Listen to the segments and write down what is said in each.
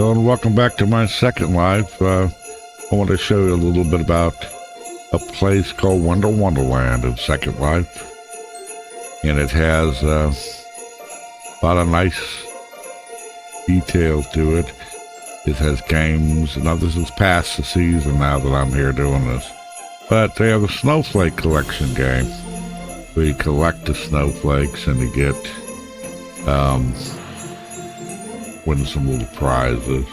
Hello and welcome back to my Second Life. I want to show you a little bit about a place called Wonderland in Second Life. And it has a lot of nice detail to it. It has games. Now this is past the season now that I'm here doing this. But they have a snowflake collection game where you collect the snowflakes and you get win some little prizes.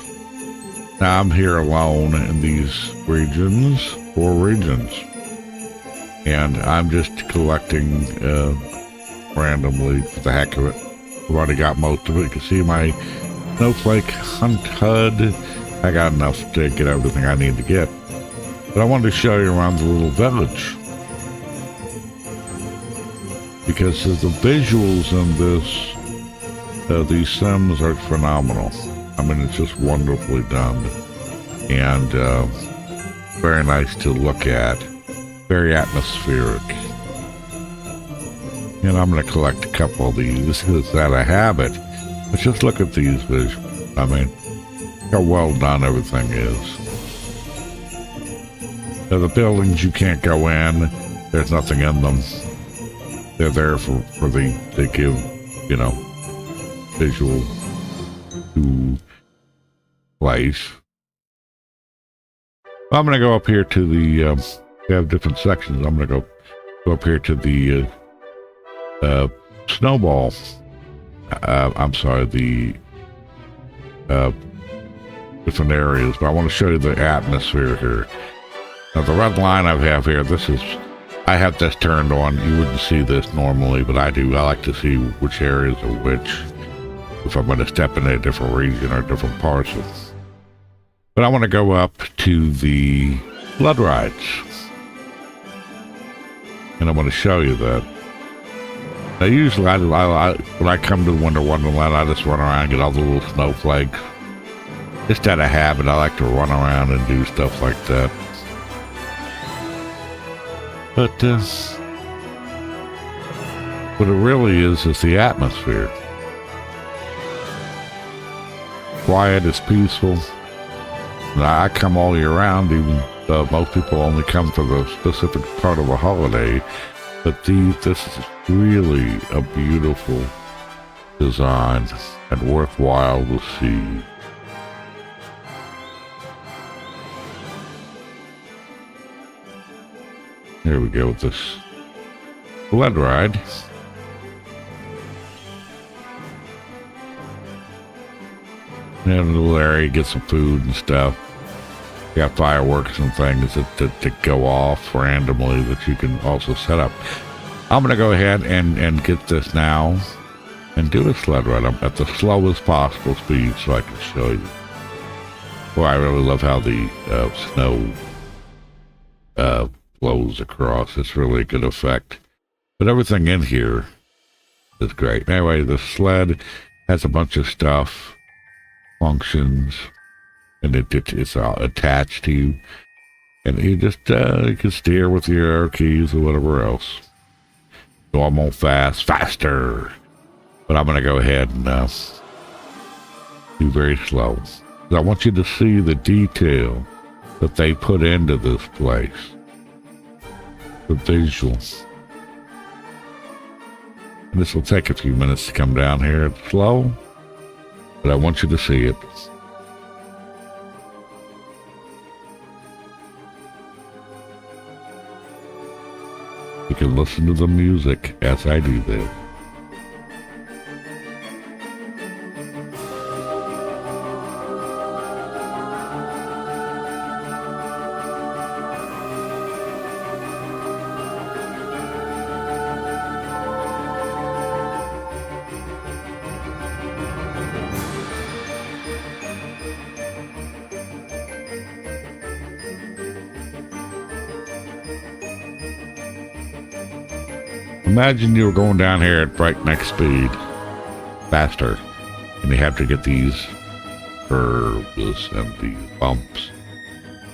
Now I'm here alone in these regions, 4 regions, and I'm just collecting randomly for the heck of it. I've already got most of it. You can see my snowflake hunt HUD. I got enough to get everything I need to get. But I wanted to show you around the little village, because the visuals in this these Sims are phenomenal. I mean, it's just wonderfully done and very nice to look at, very atmospheric. And I'm going to collect a couple of these. It's out of habit, but just look at these visuals. I mean, how well done everything is. So the buildings, you can't go in. There's nothing in them. They're there for they give, you know, visual to place. I'm going to go up here to the, they have different sections. I'm going to go up here to the snowball. I'm sorry, the different areas, but I want to show you the atmosphere here. Now the red line I have here, I have this turned on. You wouldn't see this normally, but I do. I like to see which areas are which, if I'm going to step into a different region or different parts of. But I want to go up to the flood rides, and I want to show you that. Now usually when I come to Wonderland, I just run around and get all the little snowflakes. Just out of habit, I like to run around and do stuff like that. But what it really is the atmosphere. Quiet, it's peaceful. And I come all year round. Even most people only come for the specific part of a holiday. But this is really a beautiful design and worthwhile to see. Here we go with this sled ride. In a little area, get some food and stuff. You got fireworks and things that go off randomly that you can also set up. I'm going to go ahead and get this now and do a sled ride. I'm at the slowest possible speed so I can show you. Boy, I really love how the snow flows across. It's really a good effect. But everything in here is great. Anyway, the sled has a bunch of stuff, functions, and it's attached to you. And you just you can steer with your arrow keys or whatever else. Normal, faster. But I'm going to go ahead and do very slow. I want you to see the detail that they put into this place. The visuals. And this will take a few minutes to come down here. It's slow, but I want you to see it. You can listen to the music as I do this. Imagine you were going down here at breakneck speed, faster, and you have to get these curves and these bumps.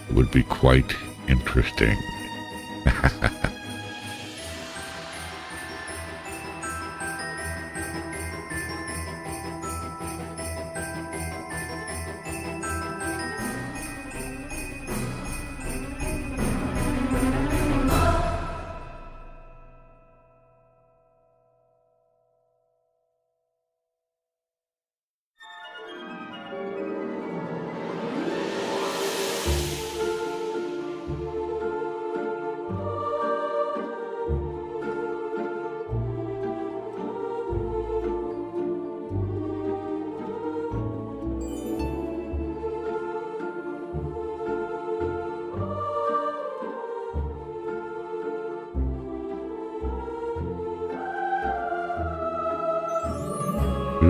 It would be quite interesting.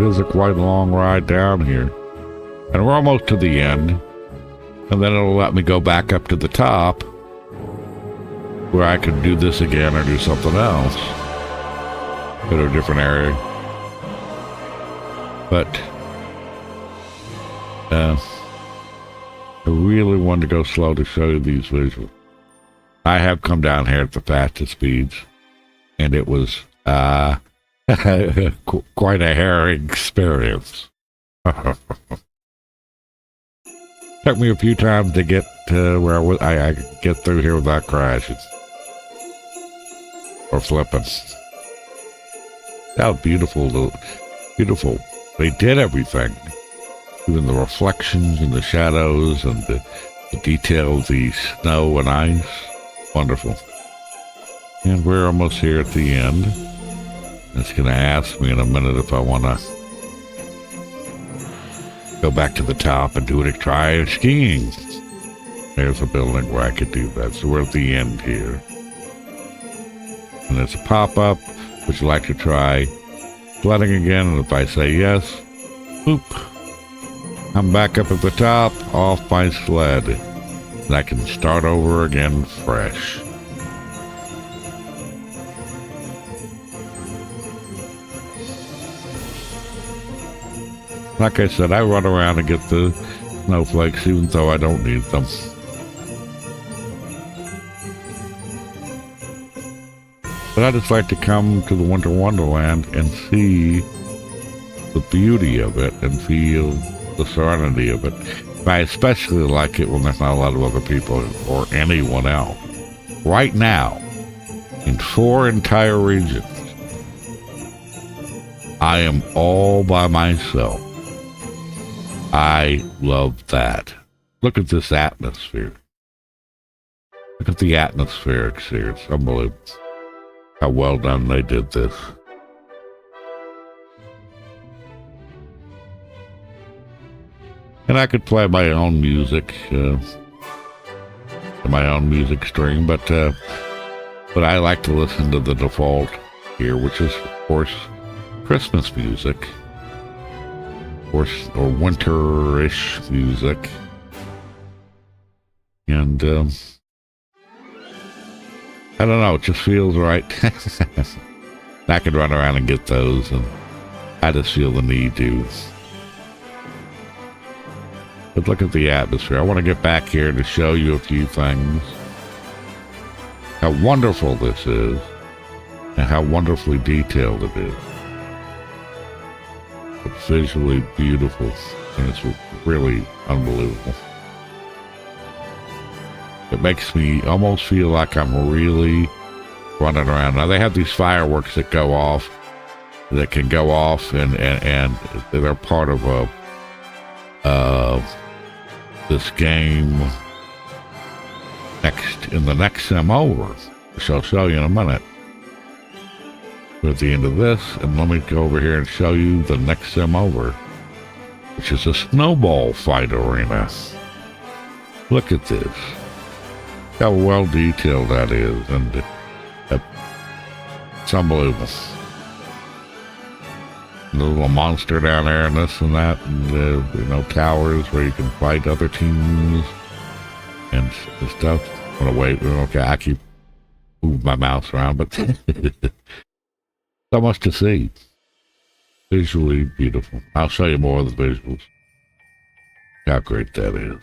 is a quite long ride down here. And we're almost to the end. And then it'll let me go back up to the top where I can do this again or do something else. Go to a different area. But I really wanted to go slow to show you these visuals. I have come down here at the fastest speeds, and it was quite a harrowing experience. Took me a few times to get to where I could get through here without crashing or flipping. How beautiful, beautiful. They did everything. Even the reflections and the shadows and the detail of the snow and ice. Wonderful. And we're almost here at the end. It's going to ask me in a minute if I want to go back to the top and try skiing. There's a building where I could do that. So we're at the end here. And there's a pop-up. Would you like to try sledding again? And if I say yes, boop. I'm back up at the top, off my sled. And I can start over again fresh. Like I said, I run around and get the snowflakes even though I don't need them. But I just like to come to the Winter Wonderland and see the beauty of it and feel the serenity of it. I especially like it when there's not a lot of other people or anyone else. Right now, in 4 entire regions, I am all by myself. I love that. Look at this atmosphere. Look at the atmospherics here. It's unbelievable how well done they did this. And I could play my own music, my own music stream, but I like to listen to the default here, which is, of course, Christmas music, or winter-ish music. And I don't know, it just feels right. I could run around and get those, and I just feel the need to. But look at the atmosphere. I want to get back here to show you a few things. How wonderful this is, and how wonderfully detailed it is. It's visually beautiful, and it's really unbelievable. It makes me almost feel like I'm really running around. Now, they have these fireworks that go off, and they're part of this game in the next sim over, which I'll show you in a minute. We're at the end of this, and let me go over here and show you the next sim over, which is a snowball fight arena. Look at this. How well detailed that is, and it's unbelievable. The little monster down there and this and that, and towers where you can fight other teams and stuff. I'm gonna wait. Okay, I keep moving my mouse around, but so much to see. Visually beautiful. I'll show you more of the visuals. How great that is.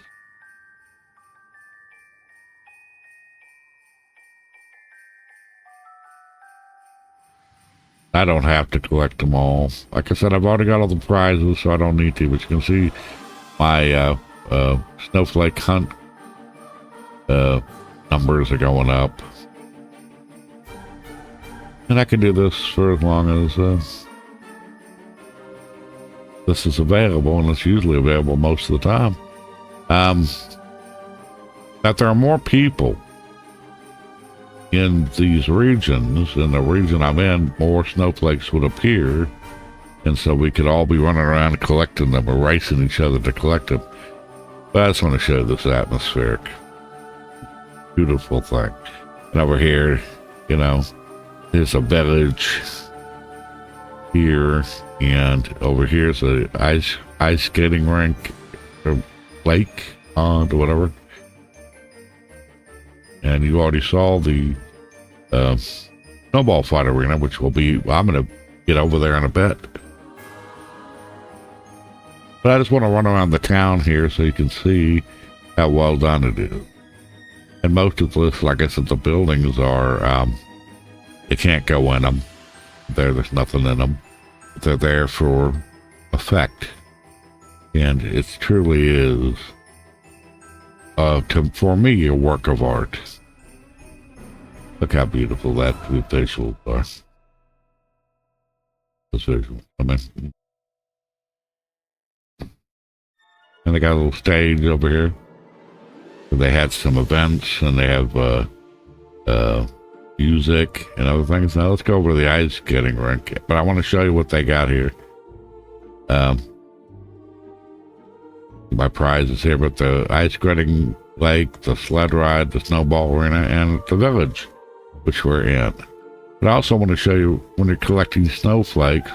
I don't have to collect them all. Like I said, I've already got all the prizes, so I don't need to. But you can see my snowflake hunt numbers are going up. And I can do this for as long as this is available, and it's usually available most of the time. That there are more people in these regions, in the region I'm in, more snowflakes would appear, and so we could all be running around collecting them or racing each other to collect them. But I just want to show this atmospheric, beautiful thing. And over here, there's a village, here, and over here is a ice skating rink, or lake, pond, or whatever. And you already saw the snowball fight arena, which will be, I'm going to get over there in a bit. But I just want to run around the town here so you can see how well done it is. And most of this, like I said, the buildings are, you can't go in them. There's nothing in them. They're there for effect. And it truly is, for me, a work of art. Look how beautiful that visuals are. Those visuals, I mean. And they got a little stage over here. They had some events, and they have music and other things. Now let's go over to the ice skating rink. But I want to show you what they got here. My prizes here, but the ice skating lake, the sled ride, the snowball arena, and the village, which we're in. But I also want to show you, when you're collecting snowflakes,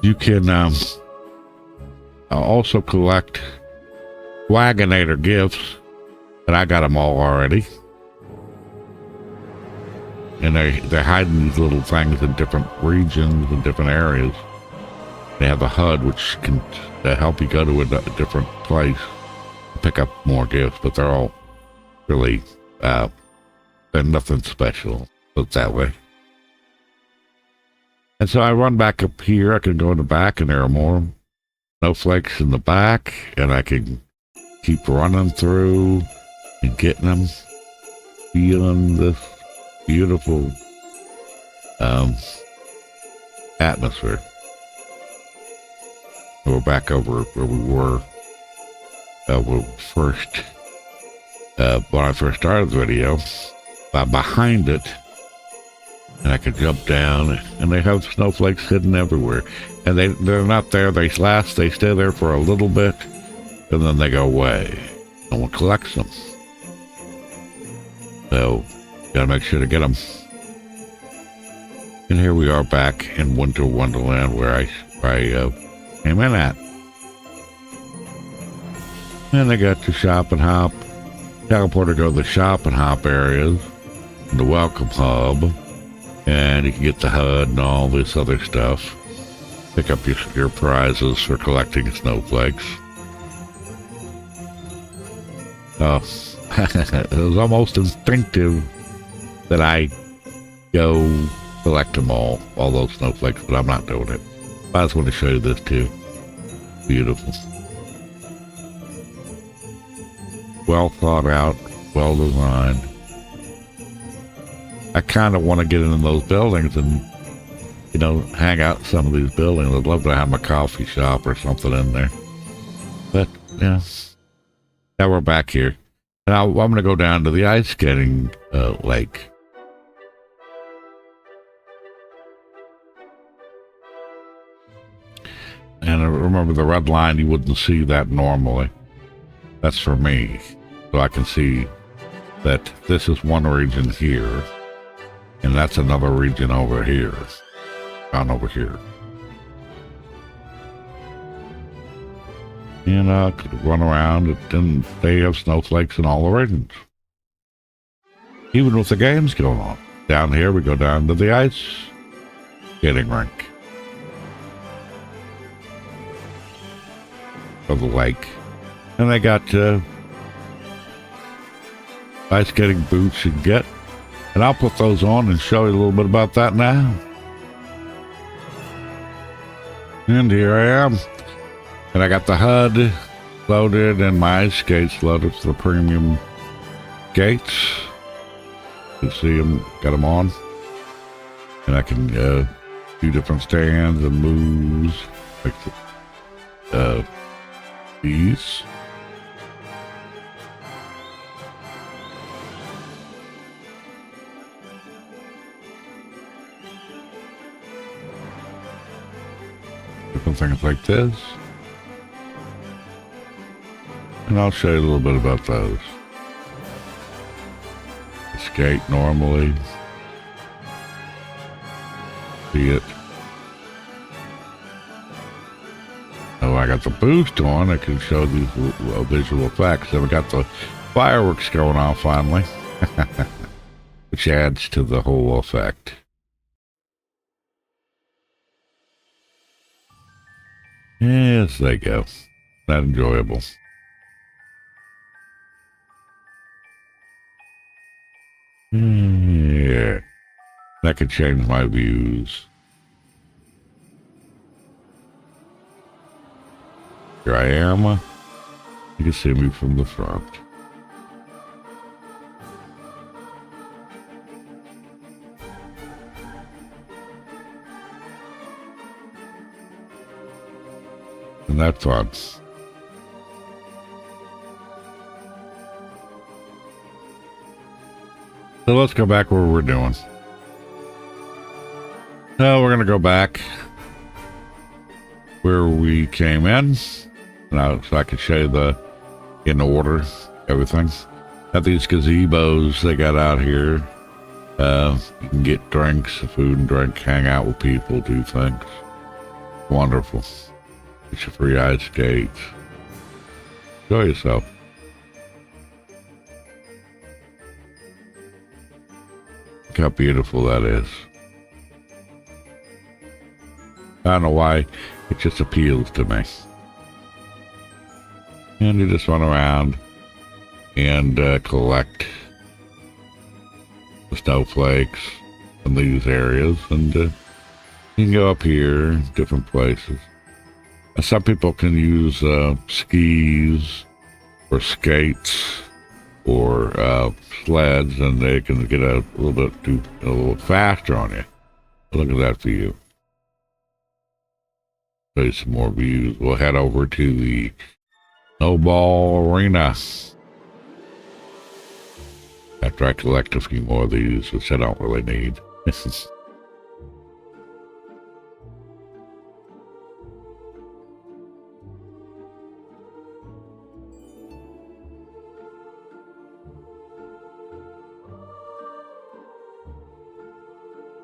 you can also collect Wagonator gifts, and I got them all already. And they're hiding these little things in different regions and different areas. They have a HUD which can help you go to a different place and pick up more gifts, but they're all really, they're nothing special, put it that way. And so I run back up here. I can go in the back, and there are more snowflakes in the back, and I can keep running through and getting them, feeling this beautiful atmosphere. We're back over where we were when I first started the video. Behind it, and I could jump down, and they have snowflakes hidden everywhere. And they're not there. They stay there for a little bit, and then they go away. No one collects them. So, gotta make sure to get them. And here we are back in Winter Wonderland, where I came in at. And they got to shop and hop. Teleporter go to the shop and hop areas, and the welcome hub, and you can get the HUD and all this other stuff. Pick up your prizes for collecting snowflakes. It was almost instinctive that I go collect them all those snowflakes, but I'm not doing it. I just want to show you this too. Beautiful. Well thought out, well designed. I kind of want to get into those buildings and, hang out in some of these buildings. I'd love to have a coffee shop or something in there. But, yeah. Now we're back here. And I'm going to go down to the ice skating lake. And I remember the red line, you wouldn't see that normally. That's for me. So I can see that this is one region here, and that's another region over here. Down over here. And I could run around, and they have snowflakes in all the regions. Even with the games going on. Down here, we go down to the ice skating rink. Of the lake. And they got ice skating boots you can get. And I'll put those on and show you a little bit about that now. And here I am. And I got the HUD loaded and my ice skates loaded for the premium skates. You can see them, got them on. And I can do different stands and moves. Like these. Different things like this. And I'll show you a little bit about those. Skate normally. see it. Oh, I got the boost on. I can show these visual effects. Then we got the fireworks going off finally, which adds to the whole effect. Yes, there you go. Not enjoyable. Yeah, that could change my views. Here I am. You can see me from the front. Isn't that fun? So let's go back where we're doing. So we're going to go back where we came in. Now, so I can show you in order, everything. Got these gazebos they got out here. You can get drinks, food and drink, hang out with people, do things. Wonderful. Get your free ice skates. Enjoy yourself. Look how beautiful that is. I don't know why, it just appeals to me. And you just run around and collect the snowflakes in these areas, and you can go up here, different places. Some people can use skis or skates or sleds, and they can get a little faster on you. Look at that view. Show you some more views. We'll head over to the snowball arena after I collect a few more of these, which I don't really need. It's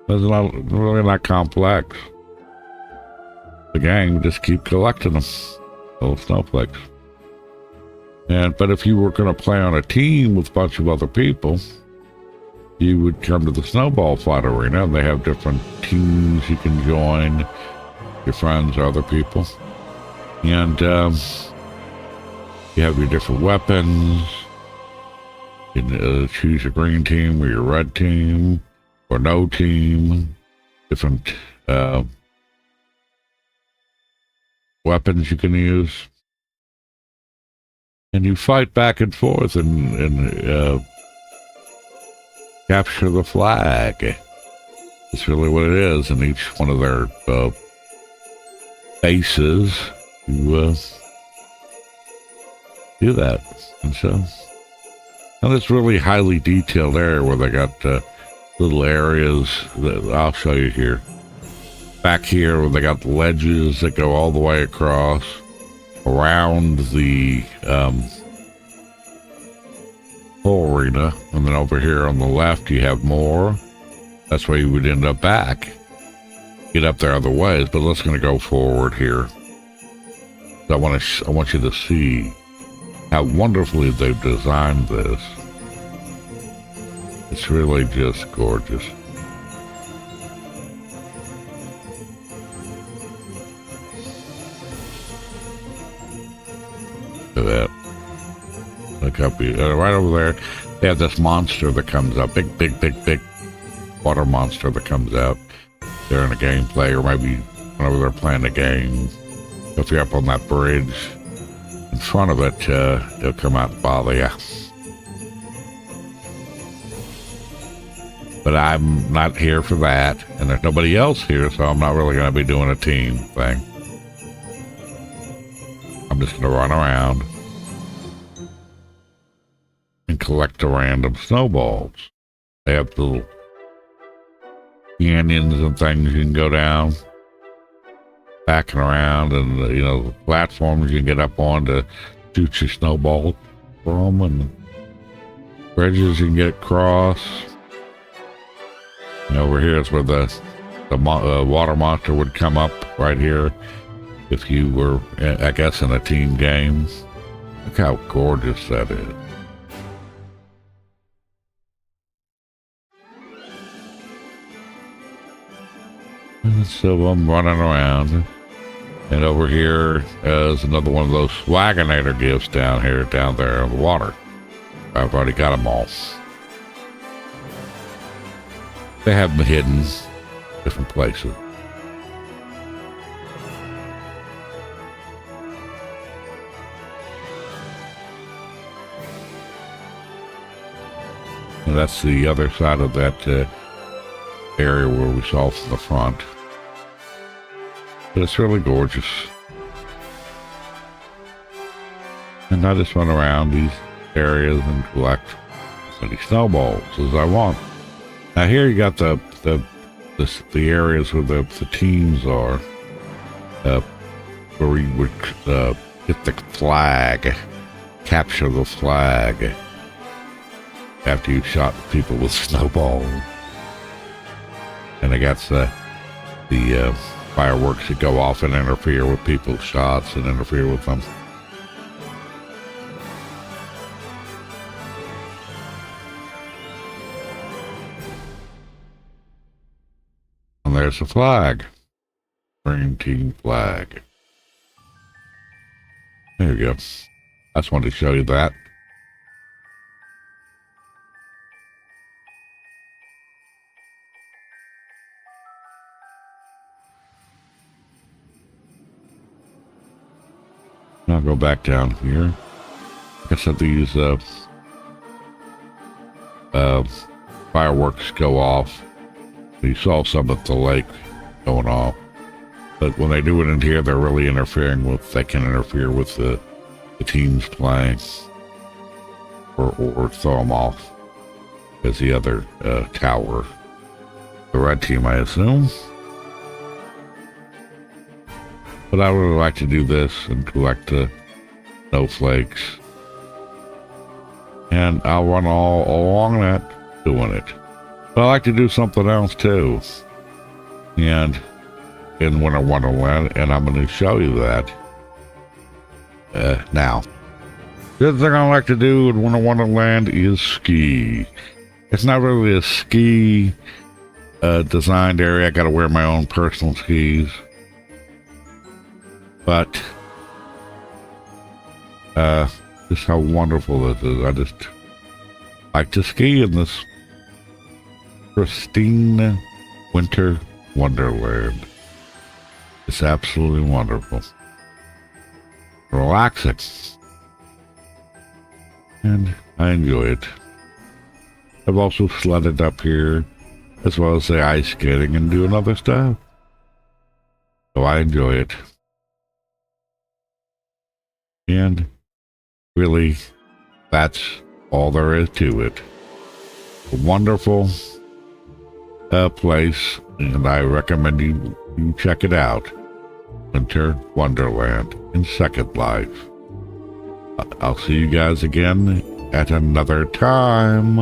really not complex. The gang just keep collecting them, little snowflakes. But if you were going to play on a team with a bunch of other people, you would come to the snowball fight arena, and they have different teams you can join, your friends or other people. And you have your different weapons. You can choose your green team or your red team or no team. Different weapons you can use. And you fight back and forth and capture the flag. That's really what it is. In each one of their bases, you do that. And so, now this really highly detailed area where they got little areas that I'll show you here. Back here where they got the ledges that go all the way across around the whole arena, and then over here on the left you have more. That's where you would end up back. Get up there other ways, but let's gonna go forward here. I want you to see how wonderfully they've designed this. It's really just gorgeous. Look at that. Look up here. Right over there, they have this monster that comes up. Big water monster that comes out during a gameplay, or maybe whenever they're playing a game. If you're up on that bridge in front of it, they'll come out and bother you. But I'm not here for that, and there's nobody else here, so I'm not really going to be doing a team thing. I'm just going to run around and collect the random snowballs. They have little canyons and things you can go down, backing around, and the platforms you can get up on to shoot your snowball from, and bridges you can get across. And over here is where the the water monster would come up right here if you were, I guess, in a team game. Look how gorgeous that is. So I'm running around. And over here is another one of those Wagonator gifts down there in the water. I've already got them all. They have them hidden different places. And that's the other side of that area where we saw from the front. But it's really gorgeous. And I just run around these areas and collect as many snowballs as I want. Now here you got the areas where the teams are, where you would get the flag, capture the flag after you shot people with snowballs. And I got the fireworks that go off and interfere with people's shots and interfere with them. And there's the flag. Green team flag. There you go. I just wanted to show you that. I'll go back down here. I guess that these fireworks go off. You saw some at the lake going off. But when they do it in here, they're really they can interfere with the teams playing. Or throw them off. As the other tower. The red team, I assume. But I would like to do this and collect the snowflakes. And I'll run all along that doing it. But I like to do something else too. And in Winter Wonderland, and I'm going to show you that now. The other thing I like to do in Winter Wonderland is ski. It's not really a ski designed area. I got to wear my own personal skis. But just how wonderful this is. I just like to ski in this pristine winter wonderland. It's absolutely wonderful. Relaxing. And I enjoy it. I've also sledded up here, as well as the ice skating and doing other stuff. So I enjoy it. And really, that's all there is to it. A wonderful place, and I recommend you check it out. Winter Wonderland in Second Life. I'll see you guys again at another time.